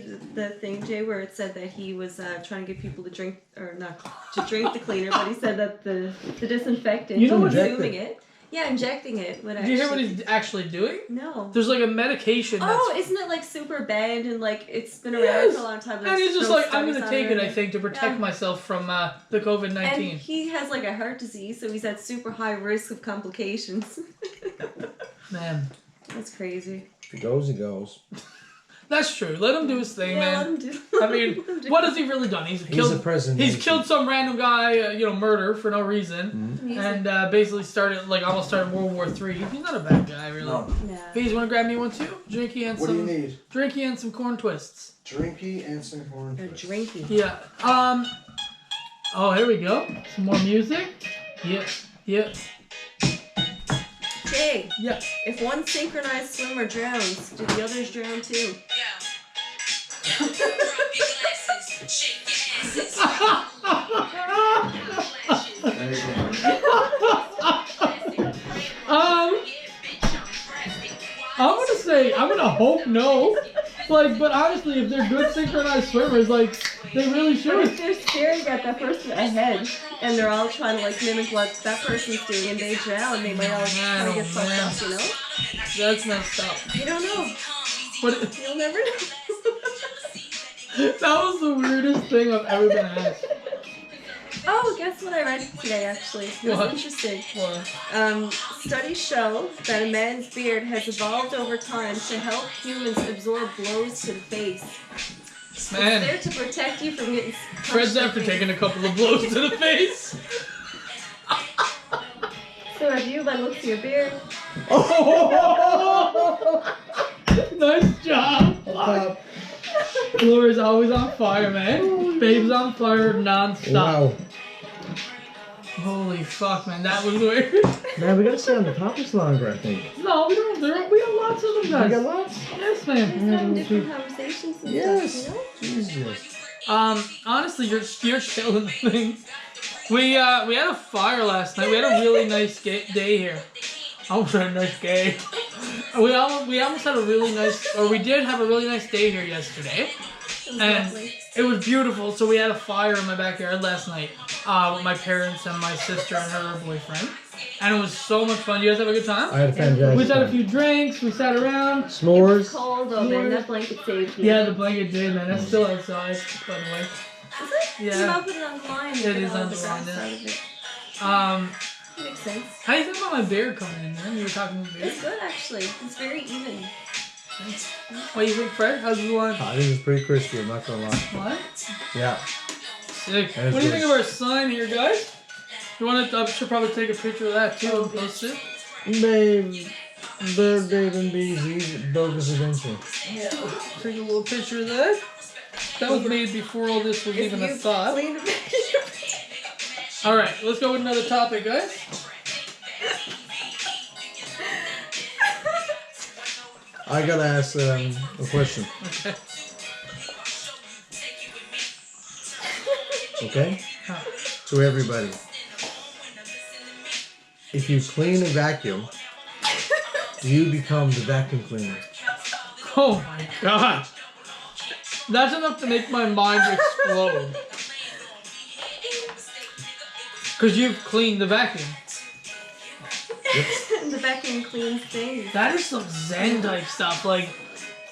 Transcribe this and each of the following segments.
The thing, Jay, where it said that he was trying to get people to drink, or not to drink the cleaner, but he said that the disinfectant, you know, consuming it. Yeah, injecting it. Do you hear what he's actually doing? No. There's like a medication. Isn't it like super banned and like it's been around for a long time? And he's just like, I'm gonna take it, I think, to protect myself from the COVID-19. And he has like a heart disease, so he's at super high risk of complications. Man. That's crazy. If he goes, he goes. That's true. Let him do his thing, man. Let him do. I mean, what has he really done? He's a president. He's killed some random guy, murder for no reason, and basically almost started World War III. He's not a bad guy, really. No. Yeah. Bees, want to grab me one too? Drinky and what do you need? Drinky and some corn twists. Drinky and some corn twists. Drinky. Yeah. Oh, here we go. Some more music. Yeah. Hey. Yeah. If one synchronized swimmer drowns, do the others drown too? Yeah. Drop your glasses, shake your asses. I'm gonna hope no. But honestly, if they're good synchronized swimmers, they really should. But if they're staring at that person ahead, and they're all trying to mimic what that person's doing, and they drown, they might all kind of get fucked up, you know? That's messed up. You don't know. But you'll never know. That was the weirdest thing I've ever been asked. Oh, guess what I read today, actually? It was interesting. What? Studies show that a man's beard has evolved over time to help humans absorb blows to the face. Man. It's there to protect you from getting Fred's after taking a couple of blows to the face. So have you, by the looks of your beard. Oh! Nice job. Laura's always on fire, man. Babe's on fire non-stop. Wow. Holy fuck, man. That was weird. Man, we gotta stay on the topics longer, I think. No, we don't. We got lots of them, guys. We got lots? Yes, man. Just having different conversations and stuff, you know? Jesus. Honestly, you're killing things. We had a fire last night. We had a really nice day here. I almost had a nice day. We almost had a really nice, or we did have a really nice day here yesterday. It was beautiful, so we had a fire in my backyard last night with my parents and my sister and her boyfriend. And it was so much fun. You guys have a good time? I had a fantastic We had a time. few drinks, we sat around. S'mores. It was cold though, man. That blanket saved me. Yeah, the blanket did, man. That's still outside, by the way. Is it? Yeah. You might put it on the line. It is on the line, yeah. Makes sense. How do you think about my beard coming in, man? You were talking about beard? It's good, actually. It's very even. Thanks. What do you think, Fred? How's the one? I think it's pretty crispy, I'm not gonna lie. What? Yeah. Sick. What do you think of our sign here, guys? You want to? I should probably take a picture of that too and post it. Babe, Dave and Beezy, Bogus Adventure. Yeah. Take a little picture of that. That was made before all this was even a thought. All right, let's go with another topic, guys. I gotta ask a question. Okay. Okay? To everybody. If you clean a vacuum, do you become the vacuum cleaner? Oh my god. That's enough to make my mind explode. Because you've cleaned the vacuum. The vacuum cleans things. That is some Zen type stuff. Like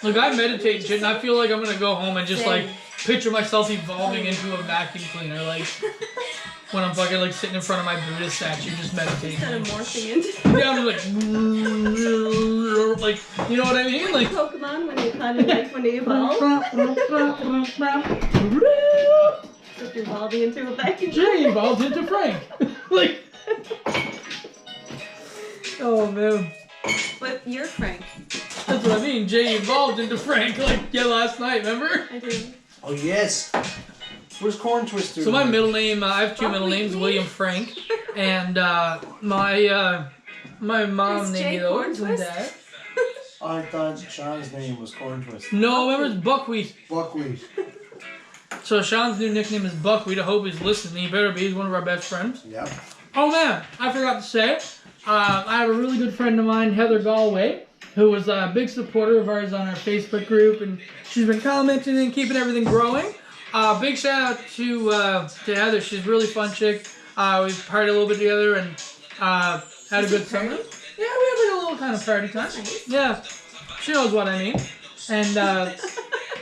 I meditate and shit, and I feel like I'm gonna go home and just picture myself evolving into a vacuum cleaner. When I'm fucking sitting in front of my Buddha statue, just meditating. Kind of morphing into. Yeah, I'm like, you know what I mean? Like Pokemon when you kind of when they evolve. Like you're evolving into a vacuum. Jay evolved into Frank. Oh man. But you're Frank. That's what I mean. Jay evolved into Frank last night, remember? I do. Oh yes. Where's Corn Twister? So my middle name, I have two middle names, William Frank, and my mom named me those, and dad. I thought Sean's name was Corn Twister. No, remember it's Buckwheat. Buckwheat. So Sean's new nickname is Buckwheat. I hope he's listening. He better be. He's one of our best friends. Yep. Oh man, I forgot to say, I have a really good friend of mine, Heather Galway, who was a big supporter of ours on our Facebook group, and she's been commenting and keeping everything growing. Big shout out to Heather. She's a really fun chick. We've partied a little bit together and had a good summer. Yeah, we had like a little kind of party time. Nice. Yeah, she knows what I mean. And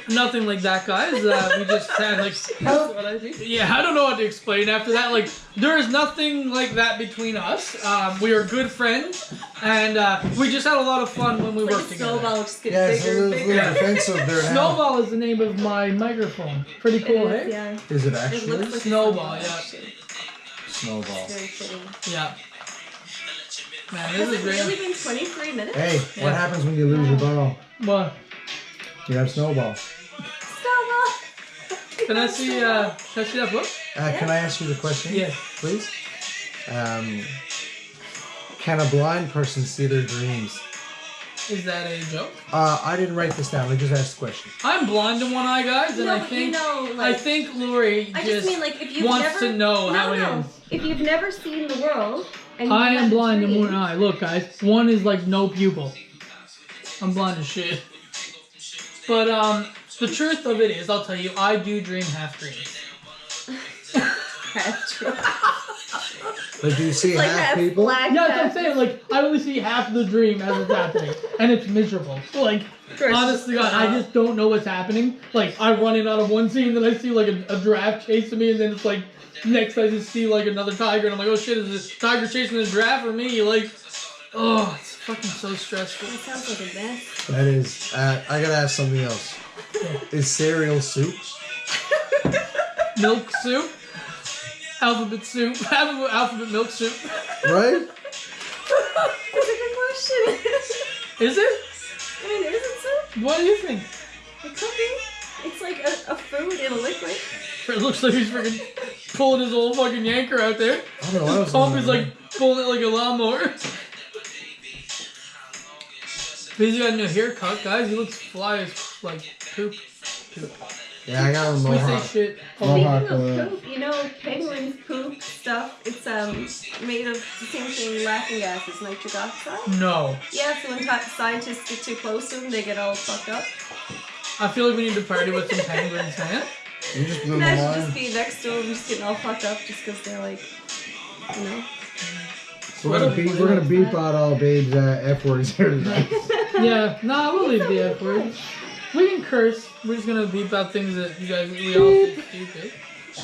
nothing like that, guys. We just had like. That's what I think. Yeah, I don't know what to explain after that. Like, there is nothing like that between us. We are good friends, and we just had a lot of fun when we Like worked a together. snowball just gets Yeah, it's a bigger and little bigger. offensive there now. Snowball is the name of my microphone. Pretty cool, It hey? is, yeah. Is it It actually? looks like Snowball, a yeah. actually. Snowball. Very fitting. Yeah. Man, this Has is it great. really been 23 minutes? Hey, Yeah. what happens when you lose your ball? What? You have snowball. Snowball! Can I see that book? Can I ask you the question? Yeah. Please? Can a blind person see their dreams? Is that a joke? I didn't write this down. I just asked the question. I'm blind in one eye, guys, and No, I but think you know, I like, think Lori I just mean like if you've wants never to know how it is. If you've never seen the world and you I am have blind in dreams, one eye. Look, guys, one is like no pupil. I'm blind as shit. But the truth of it is, I'll tell you, I do dream half dreams. Half true. But do you see Like half half people? black, Yeah, that's what I'm half- saying. Like, I only see half the dream as it's happening, and it's miserable. Like, Chris, honestly, God, I just don't know what's happening. Like, I'm running out of one scene, then I see like a giraffe chasing me, and then it's like next I just see like another tiger, and I'm like, oh shit, is this tiger chasing the giraffe or me? Like, oh, it's fucking so stressful. That sounds like a mess. That is. I gotta ask something else. Is cereal soup? Milk soup, alphabet soup, alphabet milk soup. Right? That's a good question. Is it? I mean, is it soup? What do you think? It could be. It's like a food in a liquid. It looks like he's freaking pulling his old fucking yanker out there. I don't know what else. Pump is like pulling it like a lawnmower. Beezy got a new haircut, guys. He looks fly as like poop. Yeah, I got a We say mohawk. shit. Mohawk. Speaking of poop, you know, penguins poop stuff. It's made of the same thing, laughing gases, nitric oxide. No. Yeah, so when scientists get too close to them, they get all fucked up. I feel like we need to party with some penguins, man. You just blew my Imagine mind. just being next to them, just getting all fucked up just because they're like, you know. We're gonna beep out all Babe's F words here tonight. Yeah, nah, we'll leave the F word. We can curse. We're just gonna beep out things that you guys, we all think stupid.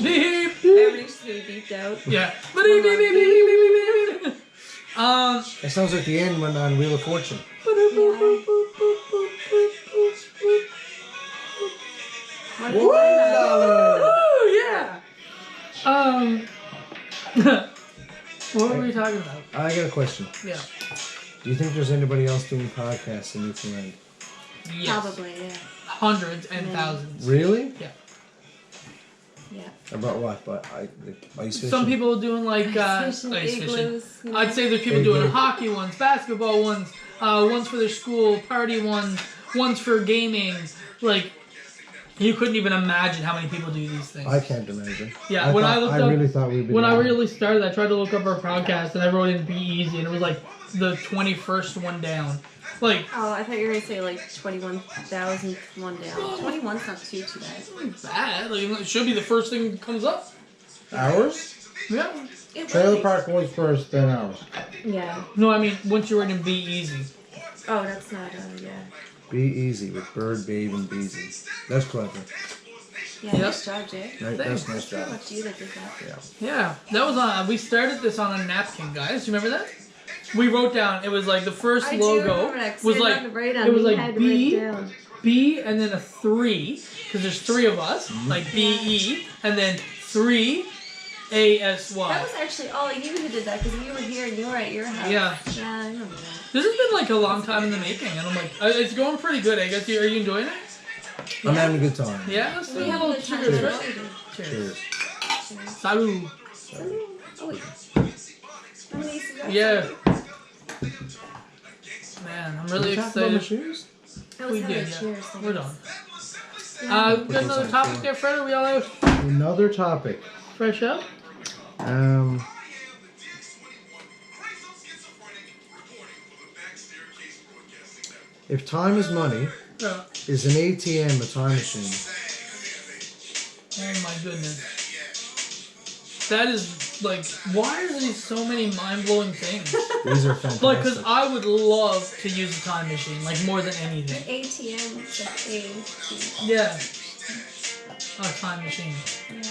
Beep! Everything's just gonna be beeped out. Yeah. Beep, beep, beep, beep, beep, beep, beep, beep. It sounds like the end when on Wheel of Fortune. Woo, yeah. What were we talking about? I got a question. Yeah. Do you think there's anybody else doing podcasts in Newfoundland? Yes. Probably, yeah. Hundreds and Yeah. thousands. Really? Yeah. Yeah. About what? But ice fishing? Some people are doing like ice Fishing, fishing. igloos, you know. I'd say there's people doing Igloo. hockey ones, basketball ones, ones for their school, party ones, ones for gaming. Like, you couldn't even imagine how many people do these things. I can't imagine. Yeah, when I looked up- really thought we'd be. When I really started, I tried to look up our podcast and I wrote in Beezy and it was like the 21st one down. Like, Oh, I thought you were gonna say like 21,000 one down. 21's not too bad. bad. Like, it should be the first thing that comes up. Ours? Yeah. It Trailer really- Park Boys first, then ours. Yeah. No, I mean, once you write in Be Easy. Oh, that's not, yeah. Be easy with Bird, Babe, and Beezy. That's clever. Yeah, Yep. nice job, Jay. That's nice Pretty job. much you that did that. Yeah. Yeah, that was on. We started this on a napkin, guys. You remember that? We wrote down. It was like the first I do logo remember that, 'cause was I like had to write on it was me, like had to write B, it down. B, and then a 3 because there's 3 of us, like BE, and then 3 ASY. That was actually all you who did that because we were here and you were at your house. Yeah. Yeah, I remember that. This has been like a long time in the making, and I'm like, it's going pretty good. I guess are you enjoying it? I'm having a good time. Yeah. Let's do We a have a little good time. cheers, Cheers. right? Cheers. Cheers. Salut. Oh, wait. How many is that? Yeah. Man, I'm really Did we talk about my excited. shoes? I was We having did, a yeah. cheers. We're done. Yeah. We got another topic there, Fred? Are we all out? Another topic. Fresh up? If time is money, Yeah. is an ATM a time machine? Oh my goodness. That is like, why are there so many mind-blowing things? These are fantastic. Like, because I would love to use a time machine, like more than anything. ATM, it's like ATM. Yeah. A time machine. Yeah.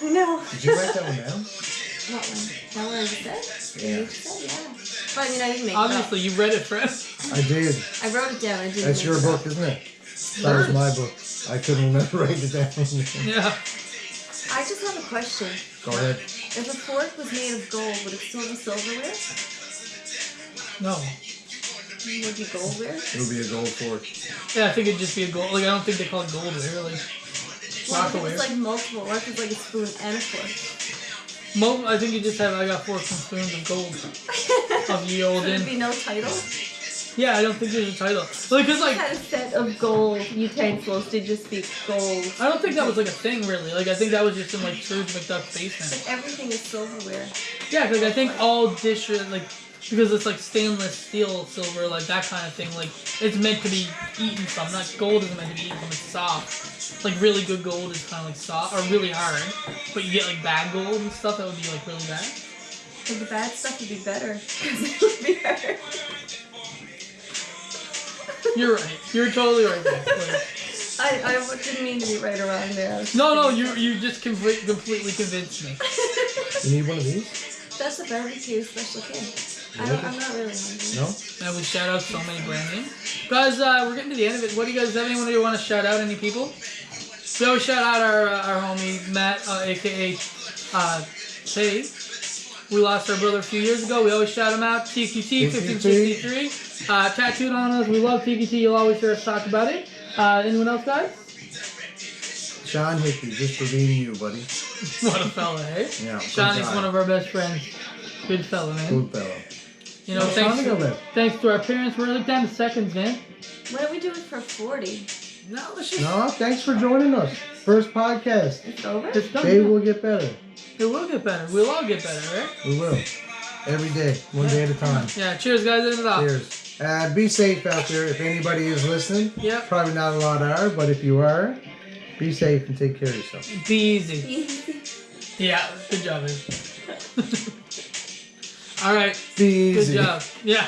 I know. Did you write that one down? What one? That one I just said? Yeah. You said, yeah. But I mean, I didn't make Obviously, you read it, Fred. I did. it up. I wrote it down. I didn't That's make your it book, up. isn't it? That was my book. I couldn't remember writing it down. Yeah. I just have a question. Go ahead. If a fork was made of gold, would it still be silverware? No. Would it be goldware? It would be a gold fork. Yeah, I think it'd just be a gold. Like, I don't think they call it goldware. Like, What if rockaware. it's like multiple? What if it's like a spoon and a fork? I think you just have, I got forks and spoons of gold. Of ye So olden. there'd be no title? Yeah, I don't think there's a title. Like, cause What like, kind of set of gold utensils did just speak gold? I don't think that was like a thing really. Like, I think that was just in like Scrooge McDuck's basement. Like everything is silverware. Yeah, cause I think all dishes, like, because it's like stainless steel, silver, like that kind of thing, like, it's meant to be eaten from. Not gold isn't meant to be eaten from, it's soft. Like, really good gold is kind of like soft, or really hard. But you get like bad gold and stuff that would be like really bad. But the bad stuff would be better. Because it would be better. You're right. You're totally right there. Like, I didn't mean to be right around there. no, you just completely convinced me. You need one of these? That's a barbecue special kid. I'm not really hungry. No? And we shout out so many brand names. Guys, we're getting to the end of it. What do you guys have? Anyone you want to shout out? Any people? We always shout out our homie Matt, aka Tay. We lost our brother a few years ago. We always shout him out. TQT 1563. Tattooed on us. We love TQT. You'll always hear us talk about it. Anyone else, guys? Sean Hickey, just for being you, buddy. What a fella, eh? Yeah. Sean is one of our best friends. Good fella, man. Good fellow. You know, thanks to our parents. We're like down to seconds, man. Why don't we do it for 40? No, let's just... No, thanks for joining us. First podcast. It's over? It's done. Day will get better. It will get better. We'll all get better, right? We will. Every day. One day at a time. Yeah, cheers, guys. End it off. Cheers. Be safe out there if anybody is listening. Yep. Probably not a lot are, but if you are, be safe and take care of yourself. Beezy. Yeah, good job, man. All right. Be easy. Good job. Yeah.